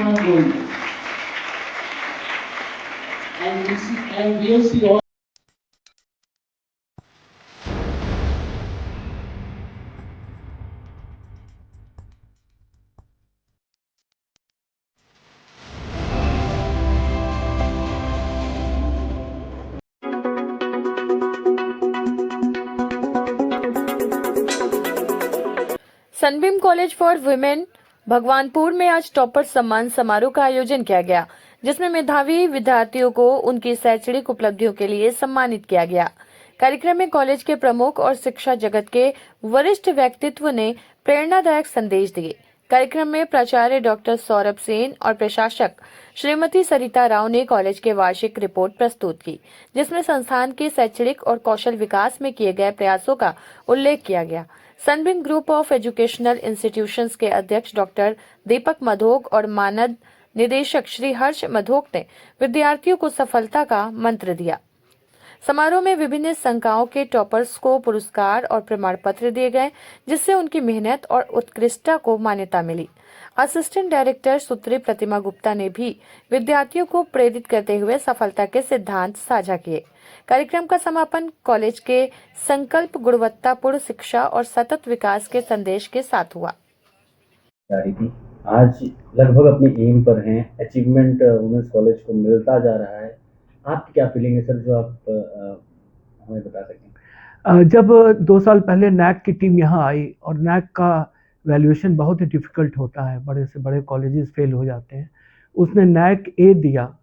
are going. And we'll see all. Sunbeam college for women Bhagwanpur में आज topper सम्मान समारोह का आयोजन किया गया, जिसमें मेधावी विद्यार्थियों को उनकी शैक्षणिक उपलब्धियों के लिए सम्मानित किया गया। कार्यक्रम में कॉलेज के प्रमुख और शिक्षा जगत के वरिष्ठ व्यक्तित्व ने प्रेरणादायक संदेश दिए। कार्यक्रम में प्राचार्य डॉक्टर सौरभ सेन और प्रशासक श्रीमती सरिता राव ने कॉलेज के वार्षिक रिपोर्ट प्रस्तुत की, जिसमें संस्थान के शैक्षणिक और कौशल विकास में किए गए प्रयासों का उल्लेख किया गया। Sunbeam group of educational institutions के अध्यक्ष डॉक्टर दीपक मधोक और मानद निदेशक श्री हर्ष मधोक ने विद्यार्थियों को सफलता का मंत्र दिया। समारोह में विभिन्न संकायों के टॉपर्स को पुरस्कार और प्रमाण पत्र दिए गए, जिससे उनकी मेहनत और उत्कृष्टता को मान्यता मिली। असिस्टेंट डायरेक्टर सूत्री प्रतिमा गुप्ता ने भी विद्यार्थियों को प्रेरित करते हुए सफलता के सिद्धांत साझा किए। कार्यक्रम का समापन कॉलेज के संकल्प गुणवत्तापूर्ण शिक्षा और सतत विकास के संदेश के साथ हुआ। आज लगभग अपनी एम पर हैं, अचीवमेंट वुमेन्स कॉलेज को मिलता जा रहा है। आपकी क्या फीलिंग है सर, जो आप हमें बता सकें? जब 2 साल पहले नैक की टीम यहाँ आई और नैक का वैल्यूएशन बहुत ही डिफ़िकल्ट होता है, बड़े से बड़े कॉलेजेस फेल हो जाते हैं, उसने नैक ए दिया,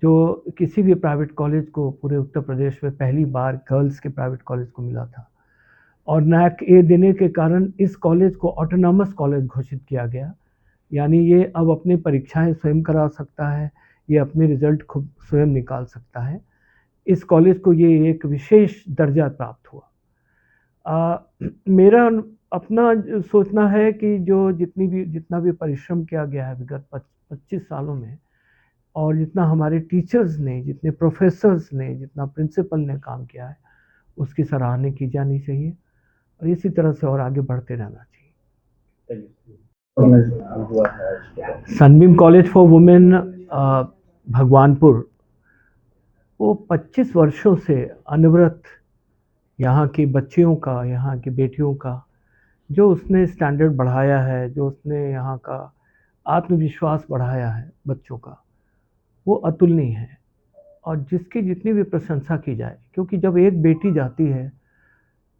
जो किसी भी प्राइवेट कॉलेज को पूरे उत्तर प्रदेश में पहली बार गर्ल्स के प्राइवेट कॉलेज को मिला था। और नैक ए देने के कारण इस कॉलेज को ऑटोनॉमस कॉलेज घोषित किया गया, यानी ये अब अपनी परीक्षाएं स्वयं करा सकता है, ये अपने रिजल्ट खुद स्वयं निकाल सकता है। इस कॉलेज को ये एक विशेष दर्जा प्राप्त हुआ। मेरा अपना सोचना है कि जो जितना भी परिश्रम किया गया है विगत 25 सालों में, और जितना हमारे टीचर्स ने, जितने प्रोफेसर्स ने, जितना प्रिंसिपल ने काम किया है, उसकी सराहना की जानी चाहिए और इसी तरह से और आगे बढ़ते रहना चाहिए। Sunbeam college for women Bhagwanpur वो 25 वर्षों से अनवरत यहाँ की बच्चियों का, यहाँ की बेटियों का जो उसने स्टैंडर्ड बढ़ाया है, जो उसने यहाँ का आत्मविश्वास बढ़ाया है बच्चों का, वो अतुलनीय है। और जिसकी जितनी भी प्रशंसा की जाए, क्योंकि जब एक बेटी जाती है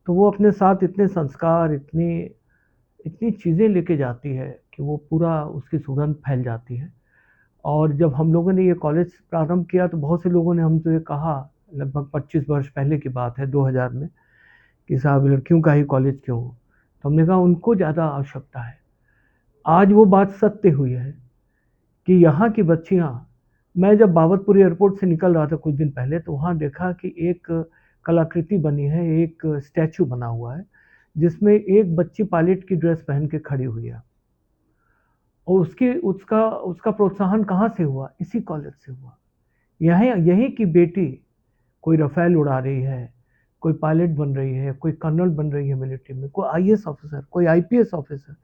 तो वो अपने साथ इतने संस्कार, इतनी चीज़ें लेके जाती है कि वो पूरा उसकी सुगंध फैल जाती है। और जब हम लोगों ने ये कॉलेज प्रारंभ किया तो बहुत से लोगों ने हमसे कहा, लगभग 25 वर्ष पहले की बात है, 2000 में, कि साहब लड़कियों का ही कॉलेज क्यों? तो हमने कहा उनको ज़्यादा आवश्यकता है। आज वो बात सत्य हुई है कि यहाँ की बच्चियाँ, मैं जब बाबतपुर एयरपोर्ट से निकल रहा था कुछ दिन पहले, तो वहाँ देखा कि एक कलाकृति बनी है, एक स्टैचू बना हुआ है, जिसमें एक बच्ची पायलट की ड्रेस पहन के खड़ी हुई है। और उसका प्रोत्साहन कहाँ से हुआ? इसी कॉलेज से हुआ। यही की बेटी कोई रफ़ेल उड़ा रही है, कोई पायलट बन रही है, कोई कर्नल बन रही है मिलिट्री में, कोई आईएएस ऑफिसर, कोई आईपीएस ऑफिसर,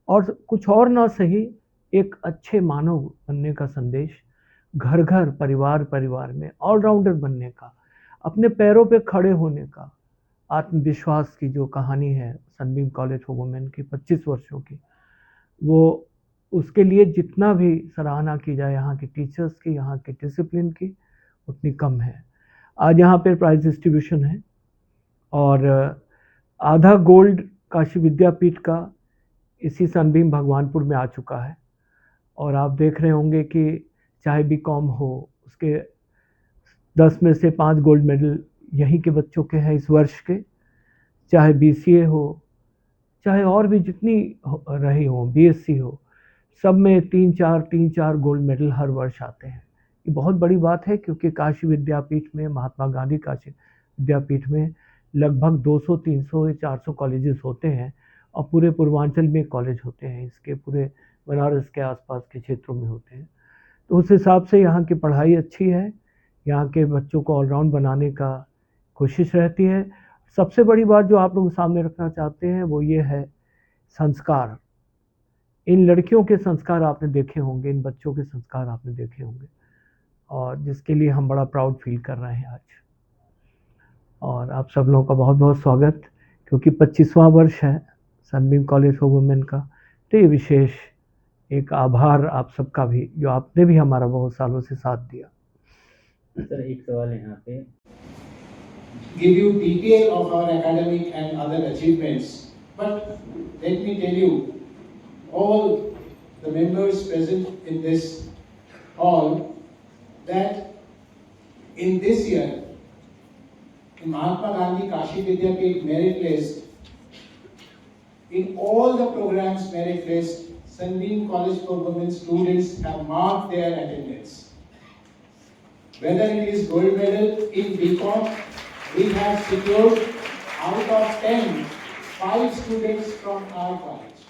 और कुछ और ना सही एक अच्छे मानव बनने का संदेश, घर घर परिवार परिवार में ऑलराउंडर बनने का, अपने पैरों पे खड़े होने का, आत्मविश्वास की जो कहानी है सनबीम कॉलेज फॉर वुमेन की 25 वर्षों की, वो उसके लिए जितना भी सराहना की जाए यहाँ के टीचर्स की, यहाँ के डिसिप्लिन की, उतनी कम है। आज यहाँ पे प्राइज डिस्ट्रीब्यूशन है और आधा गोल्ड काशी विद्यापीठ का इसी सनबीम भगवानपुर में आ चुका है। और आप देख रहे होंगे कि चाहे बीकॉम हो, उसके 10 में से 5 गोल्ड मेडल यहीं के बच्चों के हैं इस वर्ष के, चाहे बीसीए हो, चाहे और भी जितनी रही हो, बीएससी हो, सब में 3-4 गोल्ड मेडल हर वर्ष आते हैं। ये बहुत बड़ी बात है, क्योंकि काशी विद्यापीठ में, महात्मा गांधी काशी विद्यापीठ में लगभग 200, 300 या 400 कॉलेजेस होते हैं और पूरे पूर्वांचल में कॉलेज होते हैं, इसके पूरे बनारस के आसपास के क्षेत्रों में होते हैं। तो उस हिसाब से यहाँ की पढ़ाई अच्छी है, यहाँ के बच्चों को ऑलराउंड बनाने का कोशिश रहती है। सबसे बड़ी बात जो आप लोग सामने रखना चाहते हैं वो ये है संस्कार, इन लड़कियों के संस्कार आपने देखे होंगे, इन बच्चों के संस्कार आपने देखे होंगे, और जिसके लिए हम बड़ा प्राउड फील कर रहे हैं आज। और आप सब लोगों का बहुत बहुत स्वागत, क्योंकि 25वां वर्ष है सनबीम कॉलेज फॉर वुमेन का, तो ये विशेष एक आभार आप सबका भी, जो आपने भी हमारा बहुत सालों से साथ दिया। सर एक सवाल यहाँ पे, give you detail of our academic and other achievements, but let me tell you, all the members present in this hall, that in this year, in Mahatma Gandhi Kashi Vidyapit merit list, in all the programs merit list, Sunbeam College for Women students have marked their attendance. Whether it is gold medal in BCom, we have secured out of 10, 5 students from our college.